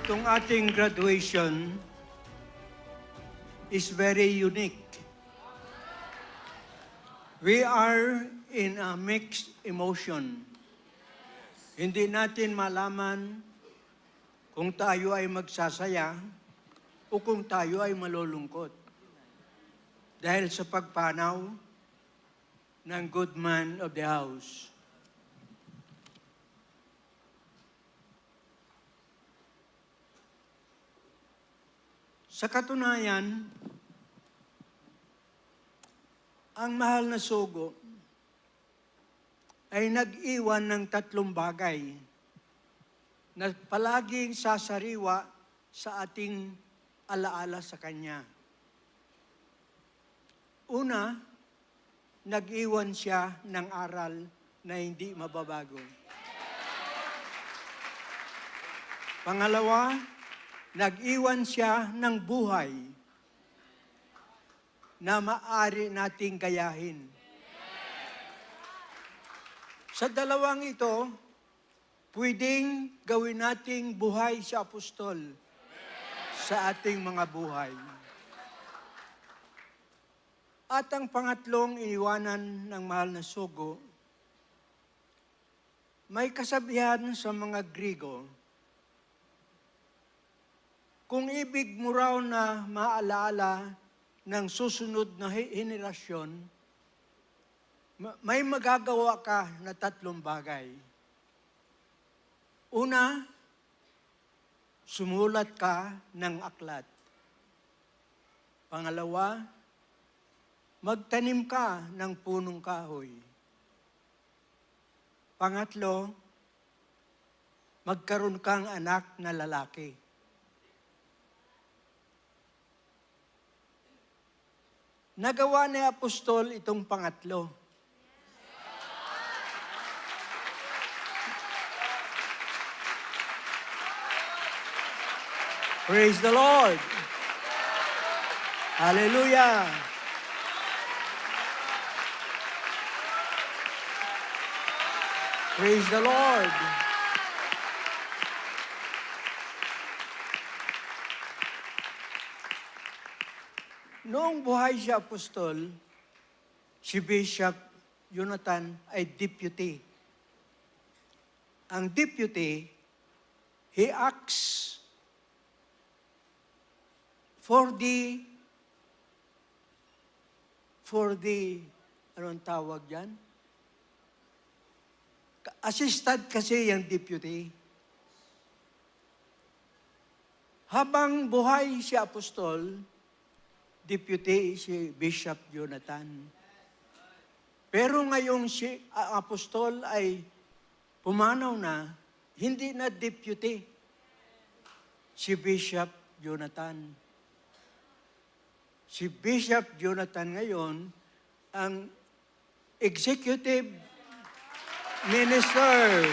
itong ating graduation is very unique. We are in a mixed emotion. Hindi natin malaman kung tayo ay magsasaya o kung tayo ay malulungkot. Dahil sa pagpanaw ng good man of the house. Sa katunayan, ang mahal na sugo ay nag-iwan ng tatlong bagay na palaging sasariwa sa ating alaala sa Kanya. Una, nag-iwan siya ng aral na hindi mababago. Pangalawa, nag-iwan siya ng buhay na maaari nating gayahin. Sa dalawang ito, pwedeng gawin nating buhay sa apostol sa ating mga buhay. At ang pangatlong iniwanan ng mahal na sugo, may kasabihan sa mga Griego, kung ibig mo raw na maalaala ng susunod na henerasyon, may magagawa ka na tatlong bagay. Una, sumulat ka ng aklat. Pangalawa, magtanim ka ng punong kahoy. Pangatlo, magkaroon kang anak na lalaki. Nagawa ni Apostol itong pangatlo. Praise the Lord! Hallelujah! Praise the Lord! Noong buhay si Apostol, si Bishop Jonathan ay deputy. Ang deputy, he acts for the, anong tawag dyan? Assistant kasi yung deputy. Habang buhay si Apostol, deputy si Bishop Jonathan. Pero ngayong si Apostol ay pumanaw na, hindi na deputy si Bishop Jonathan. Si Bishop Jonathan ngayon ang executive minister.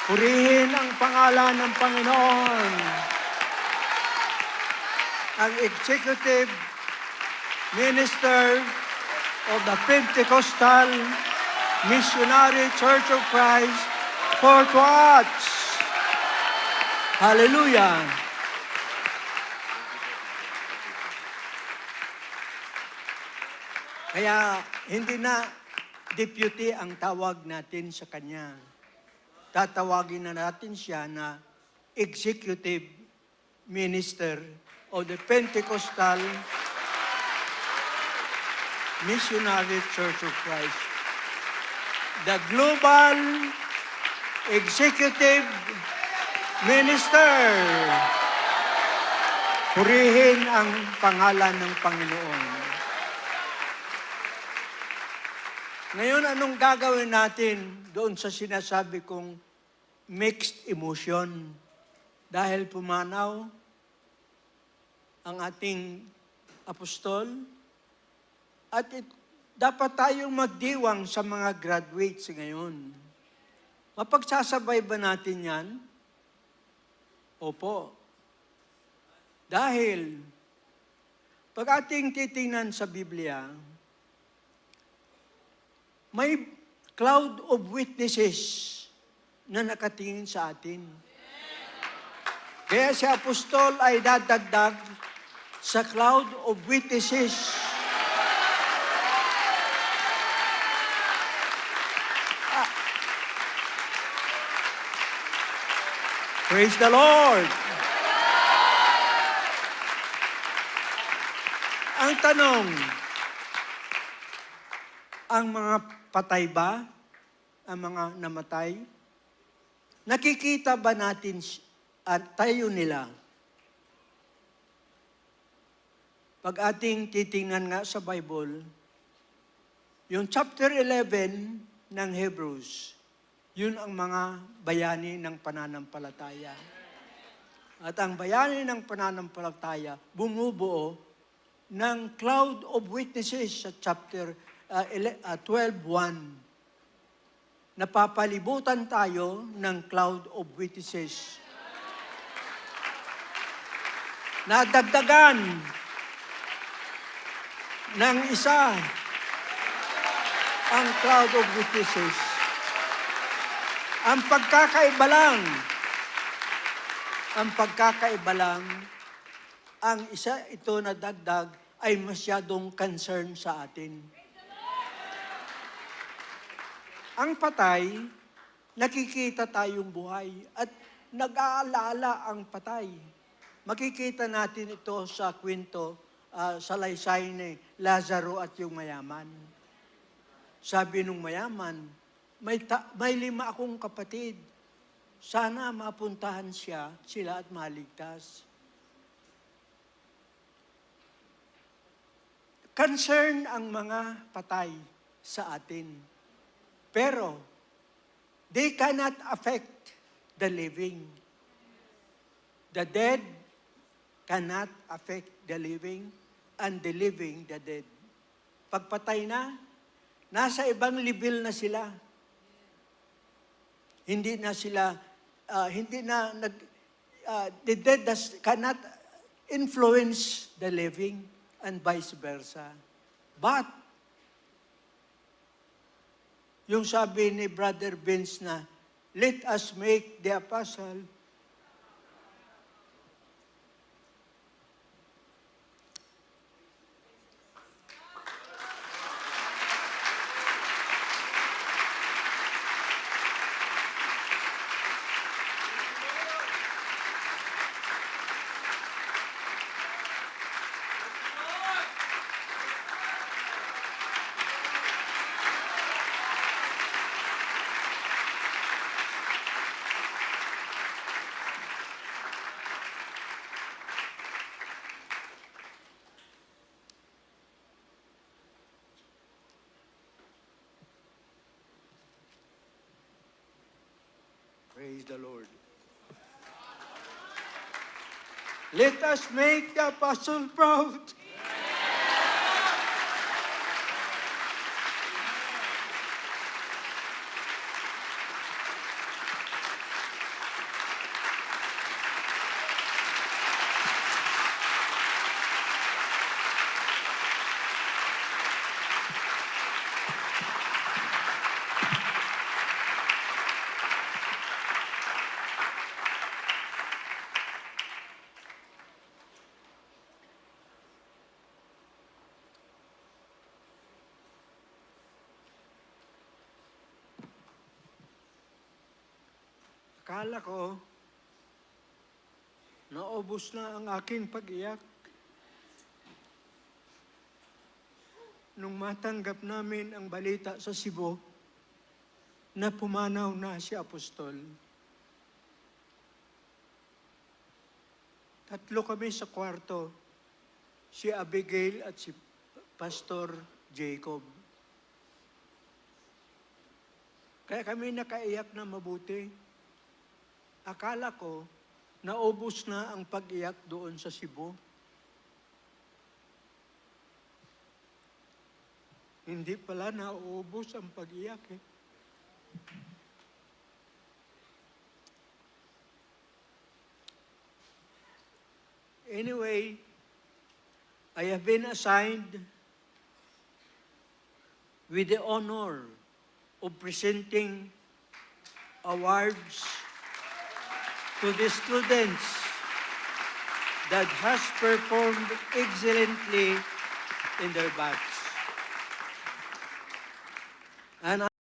Purihin ang pangalan ng Panginoon. Ang executive minister of the Pentecostal Missionary Church of Christ, Fort Watts. Hallelujah! Kaya hindi na deputy ang tawag natin sa kanya. Tatawagin na natin siya na executive minister of the Pentecostal Missionary Church of Christ. The Global Executive Minister. Purihin ang pangalan ng Panginoon. Ngayon, anong gagawin natin doon sa sinasabi kong mixed emotion? Dahil pumanaw ang ating apostol, at dapat tayong magdiwang sa mga graduates ngayon. Mapagsasabay ba natin yan? Opo. Dahil, pag ating titingnan sa Biblia, may cloud of witnesses na nakatingin sa atin. Kaya si Apostol ay dadagdag sa cloud of witnesses. Praise the Lord! Ang tanong, ang mga patay ba? Ang mga namatay? Nakikita ba natin at tayo nila? Pag ating titingnan nga sa Bible, yung chapter 11 ng Hebrews, yun ang mga bayani ng pananampalataya. At ang bayani ng pananampalataya, bumubuo ng cloud of witnesses sa chapter 12:1. Napapalibutan tayo ng cloud of witnesses. Nadagdagan ng isa ang cloud of witnesses. Ang pagkakaiba lang, ang isa ito na dagdag ay masyadong concern sa atin. Ang patay, nakikita tayong buhay at nag-aalala ang patay. Makikita natin ito sa kwento, sa laysay ni Lazaro at yung mayaman. Sabi nung mayaman, may 5 akong kapatid. Sana mapuntahan sila at maligtas. Concern ang mga patay sa atin. Pero, they cannot affect the living. The dead cannot affect the living, and the living the dead. Pagpatay na, nasa ibang level na sila. The dead cannot influence the living, and vice versa. But, yung sabi ni Brother Vince na, let us make the apostle Praise the Lord. Let us make the apostle proud. Akala ko, naubos na ang aking pag-iyak. Nung matanggap namin ang balita sa Cebu, na pumanaw na si Apostol. 3 kami sa kwarto, si Abigail at si Pastor Jacob. Kaya kami nakaiyak na mabuti. Akala ko, naubos na ang pag-iyak doon sa Cebu. Hindi pala nauubos ang pag-iyak eh. Anyway, I have been assigned with the honor of presenting awards to the students that has performed excellently in their batch. And